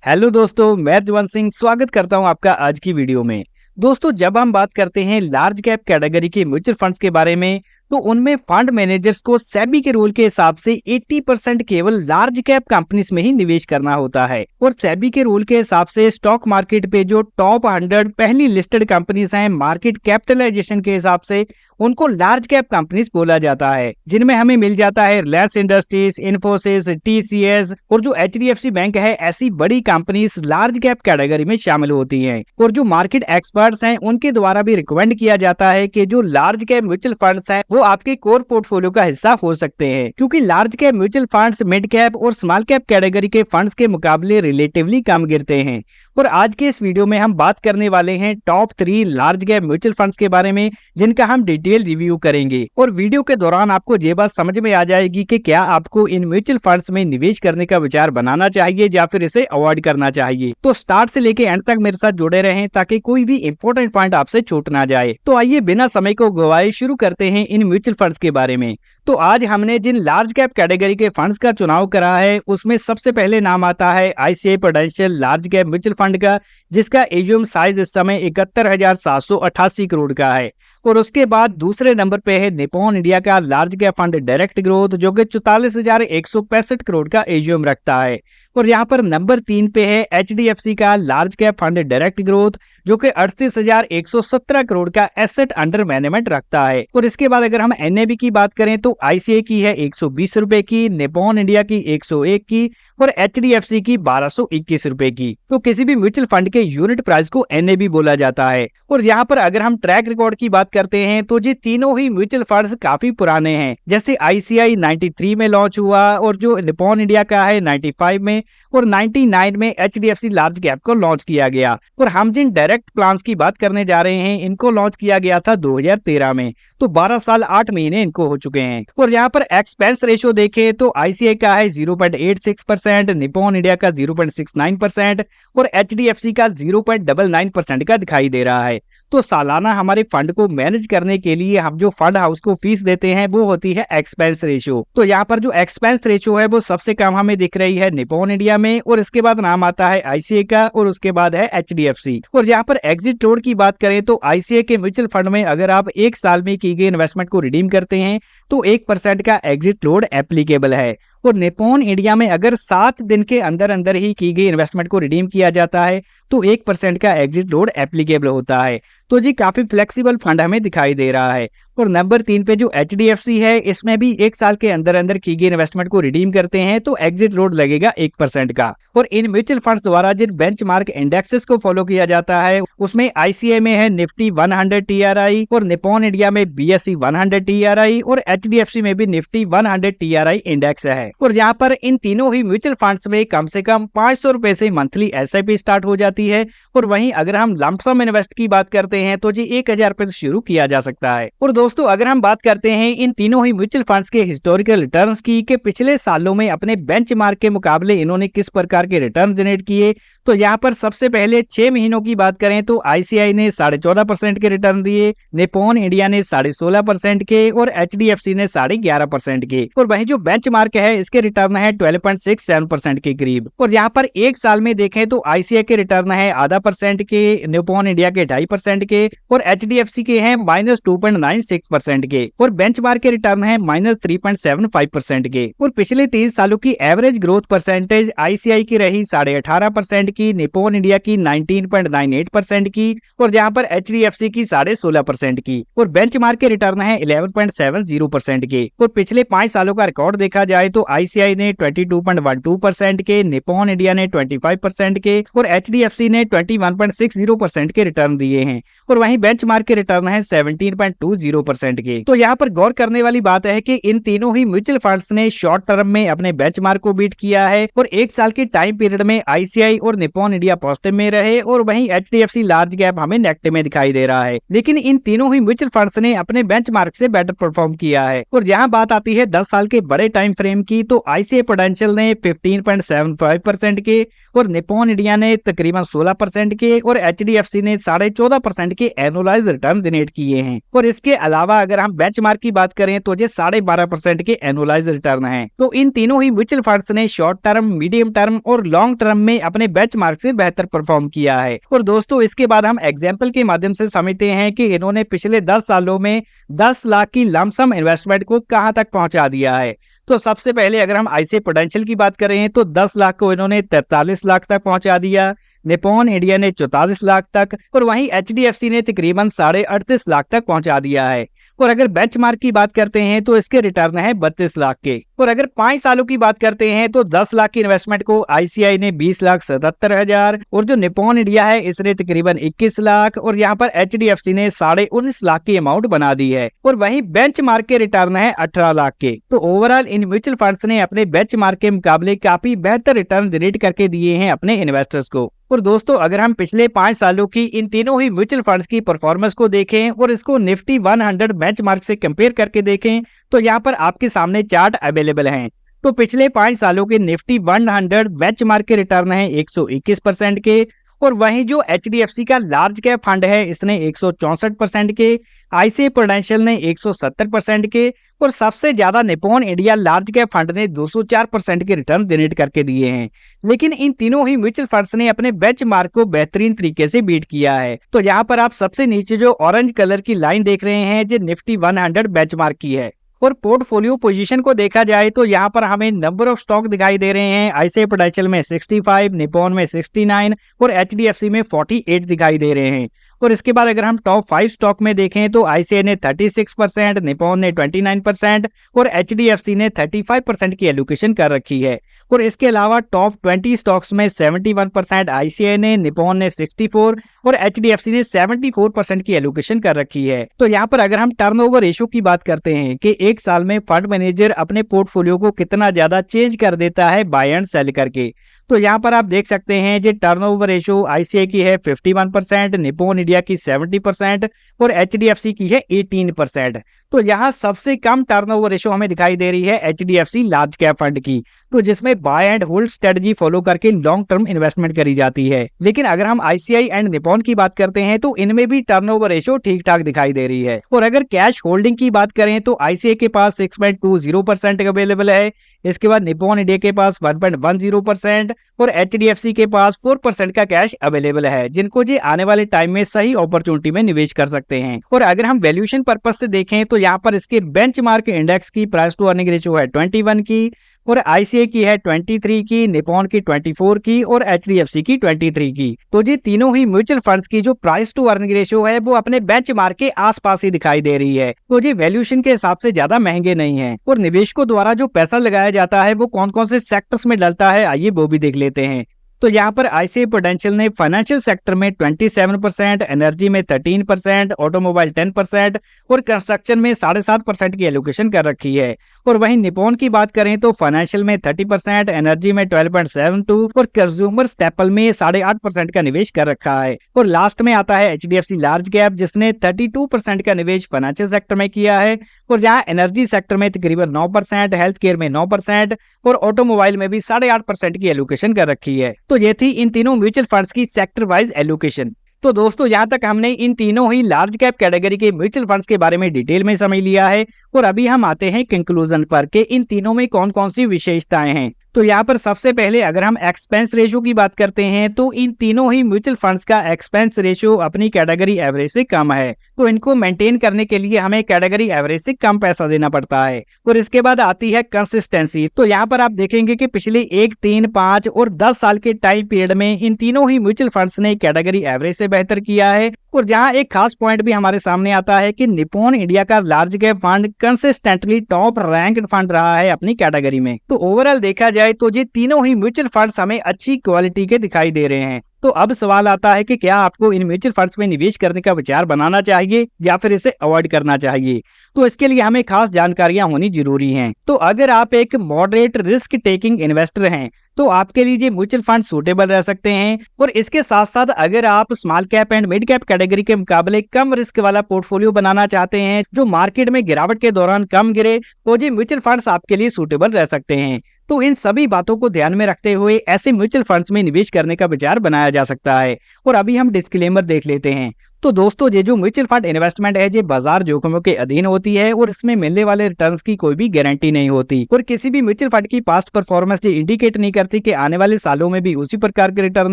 Hello दोस्तों, मैं जवंत सिंह स्वागत करता हूं आपका आज की वीडियो में। दोस्तों, जब हम बात करते हैं लार्ज कैप कैटेगरी के म्यूचुअल फंड्स के बारे में, तो उनमें फंड मैनेजर्स को सेबी के रूल के हिसाब से 80% केवल लार्ज कैप कंपनीज में ही निवेश करना होता है। और सेबी के रूल के हिसाब से स्टॉक मार्केट पे जो टॉप 100 पहली लिस्टेड कंपनीज हैं, मार्केट कैपिटलाइजेशन के हिसाब से उनको लार्ज कैप कंपनीज बोला जाता है, जिनमें हमें मिल जाता है रिलायंस इंडस्ट्रीज, इन्फोसिस, टीसीएस और जो एचडीएफसी बैंक है। ऐसी बड़ी कंपनीज लार्ज कैप कैटेगरी में शामिल होती हैं। और जो मार्केट एक्सपर्ट्स हैं, उनके द्वारा भी रिकमेंड किया जाता है कि जो लार्ज कैप म्यूचुअल फंड्स हैं वो आपके कोर पोर्टफोलियो का हिस्सा हो सकते हैं, क्योंकि large cap mutual funds mid cap और स्मॉल कैप कैटेगरी के फंड्स के मुकाबले रिलेटिवली कम गिरते हैं। और आज के इस वीडियो में हम बात करने वाले हैं top 3 large cap mutual funds के बारे में, जिनका हम डिटेल रिव्यू करेंगे। और वीडियो के दौरान आपको ये बात समझ में आ जाएगी कि क्या आपको इन म्यूचुअल फंड्स में निवेश करने का विचार बनाना चाहिए या फिर इसे अवॉइड करना चाहिए। तो स्टार्ट से लेके एंड तक मेरे साथ जुड़े रहें ताकि कोई भी इंपॉर्टेंट पॉइंट आपसे छूट ना जाए। तो आइए बिना समय को गवाए शुरू करते हैं इन म्यूचुअल फंड्स के बारे में। तो आज हमने जिन लार्ज कैप कैटेगरी के फंड्स का चुनाव करा है, उसमें सबसे पहले नाम आता है ICI prudential large cap mutual fund का, जिसका एयूएम साइज इस समय 71,788 करोड़ का है। और उसके बाद दूसरे नंबर पे है निप्पॉन इंडिया का large cap fund direct growth, जो कि 44,165 करोड़ का एयूएम रखता है। और यहाँ पर नंबर 3 पे है एचडीएफसी का large cap fund direct growth, जो कि 38,117 करोड़ का एसेट अंडर मैनेजमेंट रखता है। और इसके बाद अगर हम एनएबी की बात करें तो आईसीआई की है 120 रुपए की, निप्पॉन इंडिया की 101 की और एचडीएफसी की 1221 रुपए की। तो किसी भी म्यूचुअल फंड के यूनिट प्राइस को एनएबी बोला जाता है। और यहाँ पर अगर हम ट्रैक रिकॉर्ड की बात करते हैं तो ये तीनों ही म्यूचुअल फंड्स काफी पुराने हैं। जैसे आईसीआई 93 में लॉन्च हुआ और जो निप्पॉन इंडिया का है 95 में और 99 में एचडीएफसी लार्ज कैप को लॉन्च किया गया। और हम जिन डायरेक्ट प्लान्स की बात करने जा रहे हैं, इनको लॉन्च किया गया था 2013 में। तो 12 साल 8 महीने इनको हो चुके हैं। और यहाँ पर एक्सपेंस रेशियो देखें तो आईसीआई का है 0.86%, निप्पॉन इंडिया का 0.69% और एचडीएफसी का 0.99% का दिखाई दे रहा है। तो सालाना हमारे फंड को मैनेज करने के लिए हम जो फंड हाउस को फीस देते हैं वो होती है एक्सपेंस रेशियो। तो यहाँ पर जो एक्सपेंस रेशियो है वो सबसे कम हमें दिख रही है निप्पॉन इंडिया में, और इसके बाद नाम आता है आईसीआई का और उसके बाद है एचडीएफसी। और यहाँ पर एग्जिट लोड की बात करें तो आईसीआई के म्यूचुअल फंड में अगर आप 1 साल में की गई इन्वेस्टमेंट को रिडीम करते हैं तो 1% का एग्जिट लोड एप्लीकेबल है। और निप्पॉन इंडिया में अगर 7 दिन के अंदर अंदर ही की गई इन्वेस्टमेंट को रिडीम किया जाता है तो 1% का एग्जिट लोड एप्लीकेबल होता है। तो जी काफी फ्लेक्सिबल फंड हमें दिखाई दे रहा है। और नंबर 3 पे जो एचडीएफसी है, इसमें भी 1 साल के अंदर अंदर की गई इन्वेस्टमेंट को रिडीम करते हैं तो एग्जिट लोड लगेगा 1% का। और इन म्यूचुअल फंड्स द्वारा जिन बेंचमार्क इंडेक्सेस को फॉलो किया जाता है, उसमें आईसीआई में है निफ्टी 100 टीआरआई और निप्पॉन इंडिया में बीएसई 100 टीआरआई और एचडीएफसी में भी निफ्टी 100 टीआरआई इंडेक्स है। और यहाँ पर इन तीनों ही म्यूचुअल फंड्स में कम से कम 500 रुपए से मंथली एसआईपी स्टार्ट हो जाती है। और वहीं अगर हम लंप सम इन्वेस्ट की बात करते हैं तो जी 1000 रुपए से शुरू किया जा सकता है। और दोस्तों, अगर हम बात करते हैं इन तीनों ही म्यूचुअल फंड्स के हिस्टोरिकल रिटर्न्स की, कि पिछले सालों में अपने बेंचमार्क के मुकाबले इन्होंने किस प्रकार के रिटर्न जनरेट किए, तो यहाँ पर सबसे पहले 6 महीनों की बात करें तो आईसीआई ने 14.5% के रिटर्न दिए, निप्पॉन इंडिया ने 16.5% के और एचडीएफसी ने 11.5% के। और वहीं जो बेंचमार्क है, इसके रिटर्न है 12.67% के करीब। और यहाँ पर 1 साल में देखें तो आईसीआई के रिटर्न है 0.5% के, निप्पॉन इंडिया के 2.5% के और एचडीएफसी के हैं -2.96% के। और बेंचमार्क के रिटर्न है -3.75% के। और पिछले 3 सालों की एवरेज ग्रोथ परसेंटेज आईसीआई की रही 18.5% की, निप्पॉन इंडिया की 19.98% की और जहां पर एचडीएफसी की 16.5% की। और बेंचमार्क के रिटर्न है 11.70% के। और पिछले 5 सालों का रिकॉर्ड देखा जाए तो आईसीआई ने 22.12% के, निप्पॉन इंडिया ने 25% के और एचडीएफसी ने 21.60% के रिटर्न दिए हैं। और वहीं बेंचमार्क के रिटर्न है 17.20% के। तो यहाँ पर गौर करने वाली बात है कि इन तीनों ही म्यूचुअल फंड्स ने शॉर्ट टर्म में अपने बेंचमार्क को बीट किया है और 1 साल के टाइम पीरियड में आईसीआई और निप्पॉन इंडिया पॉजिटिव में रहे और वहीं एचडीएफसी लार्ज कैप हमें नेगेटिव में दिखाई दे रहा है। लेकिन इन तीनों ही म्यूचुअल फंड्स ने अपने बेंचमार्क से बेटर परफॉर्म किया है। और यहाँ बात आती है 10 साल के बड़े टाइम फ्रेम की, तो आईसीआई प्रूडेंशियल ने 15.75% के और निप्पॉन इंडिया ने तकरीबन 16% के और एचडीएफसी ने 14.5% के एनुअलाइज रिटर्न जनरेट किए हैं। और इसके अलावा अगर हम बेंचमार्क की बात करें तो ये 12.5% के एनुअलाइज रिटर्न है। तो इन तीनों ही म्यूचुअल फंड्स ने शॉर्ट टर्म, मीडियम टर्म और लॉन्ग टर्म में अपने बेंचमार्क से बेहतर परफॉर्म किया है। और दोस्तों इसके बाद हम एग्जाम्पल के माध्यम से समझते हैं कि इन्होंने पिछले 10 सालों में 10 लाख की लमसम इन्वेस्टमेंट को कहां तक पहुंचा दिया है। तो सबसे पहले अगर हम आईसीआई प्रूडेंशियल की बात करें तो 10 लाख को इन्होंने 43 लाख तक पहुंचा दिया, निपॉन इंडिया ने 44 लाख तक, और वहीं एचडीएफसी ने तकरीबन 38.5 लाख तक पहुंचा दिया है। और अगर बेंचमार्क की बात करते हैं तो इसके रिटर्न है 32 लाख के। और अगर 5 सालों की बात करते हैं तो 10 लाख की इन्वेस्टमेंट को आईसीआई ने 20,77,000, और जो निपॉन इंडिया है इसने तकरीबन 21 लाख, और यहाँ पर एचडीएफसी ने 19.5 लाख की अमाउंट बना दी है। और वहीं बेंचमार्क के रिटर्न है 18 लाख के। तो ओवरऑल इन म्यूचुअल फंड्स ने अपने बेंचमार्क के मुकाबले काफी बेहतर रिटर्न जनरेट करके दिए हैं अपने इन्वेस्टर्स को। और दोस्तों अगर हम पिछले 5 सालों की इन तीनों ही म्यूचुअल फंड्स की परफॉर्मेंस को देखें और इसको निफ्टी 100 बेंचमार्क से कंपेयर करके देखें तो यहाँ पर आपके सामने चार्ट अवेलेबल हैं। तो पिछले 5 सालों के निफ्टी 100 बेंचमार्क के रिटर्न है 121% के, और वहीं जो एचडीएफसी का लार्ज कैप फंड है इसने 164% के, आईसीआई प्रूडेंशियल ने 170% के, और सबसे ज्यादा Nippon India large cap fund ने 204% के रिटर्न जनरेट करके दिए हैं। लेकिन इन तीनों ही म्यूचुअल फंड्स ने अपने बेंचमार्क को बेहतरीन तरीके से बीट किया है। तो यहाँ पर आप सबसे नीचे जो ऑरेंज कलर की लाइन देख रहे हैं जो निफ्टी 100 बेंचमार्क की है। और पोर्टफोलियो पोजीशन को देखा जाए तो यहाँ पर हमें नंबर ऑफ स्टॉक दिखाई दे रहे हैं। आईसीआई प्रूडेंशियल में 65, निपॉन में 69 और एचडीएफसी में 48 दिखाई दे रहे हैं। और इसके बाद अगर हम टॉप 5 स्टॉक में देखें तो आईसीआई ने 36%, निपॉन ने 29% और एचडीएफसी ने 35% की एलोकेशन कर रखी है। और इसके अलावा टॉप 20 स्टॉक्स में 71% आईसीआई ने, निपॉन ने 64 और एचडीएफसी ने 74% की एलोकेशन कर रखी है। तो यहाँ पर अगर हम टर्नओवर रेशियो की बात करते हैं कि एक साल में फंड मैनेजर अपने पोर्टफोलियो को कितना ज्यादा चेंज कर देता है बाय एंड सेल करके, तो यहाँ पर आप देख सकते हैं जो टर्नओवर रेशियो आईसीआई की है 51%, निपॉन इंडिया की 70% और एचडीएफसी की है 18%। तो यहाँ सबसे कम टर्नओवर रेशियो हमें दिखाई दे रही है एचडीएफसी लार्ज कैप फंड की, तो जिसमें buy and hold strategy follow करके लॉन्ग टर्म इन्वेस्टमेंट करी जाती है। लेकिन अगर हम आईसीआई एंड निपॉन की बात करते हैं तो इनमें भी टर्नओवर रेशियो ठीक ठाक दिखाई दे रही है। और अगर कैश होल्डिंग की बात करें तो आईसीआई के पास 6.20% अवेलेबल है, इसके बाद निपॉन इंडिया के पास 1.10% और एचडीएफसी के पास 4% का कैश अवेलेबल है, जिनको जी आने वाले टाइम में सही अपॉर्चुनिटी में निवेश कर सकते हैं। और अगर हम वैल्यूएशन पर्पज से देखें तो यहाँ पर इसके बेंचमार्क इंडेक्स की प्राइस टू अर्निंग रेशियो है 21 की, और आईसीआई की है 23 की, निपॉन की 24 की और एचडीएफसी की 23 की। तो ये तीनों ही म्यूचुअल फंड्स की जो प्राइस टू अर्निंग रेशियो है वो अपने बेंचमार्क के आसपास ही दिखाई दे रही है। तो ये वैल्यूएशन के हिसाब से ज्यादा महंगे नहीं है। और निवेशकों द्वारा जो पैसा लगाया जाता है वो कौन कौन से सेक्टर्स में डलता है, आइए वो भी देख लेते हैं। तो यहाँ पर आईसीआई प्रूडेंशियल ने फाइनेंशियल सेक्टर में 27%, एनर्जी में 13%, ऑटोमोबाइल 10% और कंस्ट्रक्शन में 7.5% की एलोकेशन कर रखी है। और वहीं निपॉन की बात करें तो फाइनेंशियल में 30%, एनर्जी में 12.72 और कंज्यूमर स्टेपल में 8.5% का निवेश कर रखा है। और लास्ट में आता है एचडीएफसी लार्ज कैप, जिसने 32% का निवेश फाइनेंशियल सेक्टर में किया है, और जहाँ एनर्जी सेक्टर में तकरीबन 9%, हेल्थ केयर में 9% और ऑटोमोबाइल में भी 8.5% की एलोकेशन कर रखी है। तो ये थी इन तीनों म्यूचुअल फंड्स की सेक्टर वाइज एलोकेशन। तो दोस्तों यहाँ तक हमने इन तीनों ही लार्ज कैप कैटेगरी के म्यूचुअल फंड्स के बारे में डिटेल में समझ लिया है। और अभी हम आते हैं कंक्लूजन पर कि इन तीनों में कौन कौन सी विशेषताएं हैं। तो यहाँ पर सबसे पहले अगर हम एक्सपेंस रेशियो की बात करते हैं तो इन तीनों ही म्यूचुअल फंड्स का एक्सपेंस रेशियो अपनी कैटेगरी एवरेज से कम है। तो इनको मेंटेन करने के लिए हमें कैटेगरी एवरेज से कम पैसा देना पड़ता है। और इसके बाद आती है कंसिस्टेंसी। तो यहाँ पर आप देखेंगे कि पिछले 1, 3, 5 और 10 साल के टाइम पीरियड में इन तीनों ही म्यूचुअल फंड्स ने कैटेगरी एवरेज से बेहतर किया है। और जहाँ एक खास पॉइंट भी हमारे सामने आता है कि निपॉन इंडिया का large cap fund consistently top ranked fund रहा है अपनी कैटेगरी में। तो ओवरऑल देखा जाए तो ये तीनों ही म्यूचुअल फंड्स हमें अच्छी क्वालिटी के दिखाई दे रहे हैं। तो अब सवाल आता है कि क्या आपको इन म्यूचुअल फंड्स में निवेश करने का विचार बनाना चाहिए या फिर इसे अवॉइड करना चाहिए। तो इसके लिए हमें खास जानकारियां होनी जरूरी हैं। तो अगर आप एक मॉडरेट रिस्क टेकिंग इन्वेस्टर हैं तो आपके लिए म्यूचुअल फंड सूटेबल रह सकते हैं। और इसके साथ साथ अगर आप small cap and mid cap category के मुकाबले कम रिस्क वाला पोर्टफोलियो बनाना चाहते हैं जो मार्केट में गिरावट के दौरान कम गिरे, तो ये म्यूचुअल फंड्स आपके लिए सूटेबल रह सकते हैं। तो इन सभी बातों को ध्यान में रखते हुए ऐसे म्यूचुअल फंड्स में निवेश करने का विचार बनाया जा सकता है। और अभी हम डिस्क्लेमर देख लेते हैं। तो दोस्तों ये जो म्यूचुअल फंड इन्वेस्टमेंट है ये बाजार जोखिमों के अधीन होती है और इसमें मिलने वाले रिटर्न्स की कोई भी गारंटी नहीं होती और किसी भी म्यूचुअल फंड की पास्ट परफॉर्मेंस ये इंडिकेट नहीं करती कि आने वाले सालों में भी उसी प्रकार के रिटर्न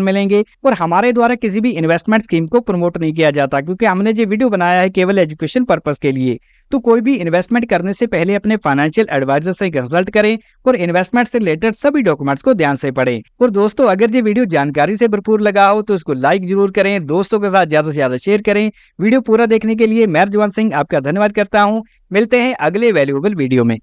मिलेंगे। और हमारे द्वारा किसी भी इन्वेस्टमेंट स्कीम को प्रमोट नहीं किया जाता क्योंकि हमने ये वीडियो बनाया है केवल एजुकेशन पर्पज के लिए। तो कोई भी इन्वेस्टमेंट करने से पहले अपने फाइनेंशियल एडवाइजर से कंसल्ट करें और इन्वेस्टमेंट से रिलेटेड सभी डॉक्यूमेंट्स को ध्यान से पढ़ें। और दोस्तों अगर ये वीडियो जानकारी से भरपूर लगा हो तो इसको लाइक जरूर करें, दोस्तों के साथ ज्यादा से ज्यादा शेयर करें। वीडियो पूरा देखने के लिए मैं रजवान सिंह आपका धन्यवाद करता हूँ। मिलते हैं अगले वैल्यूएबल वीडियो में।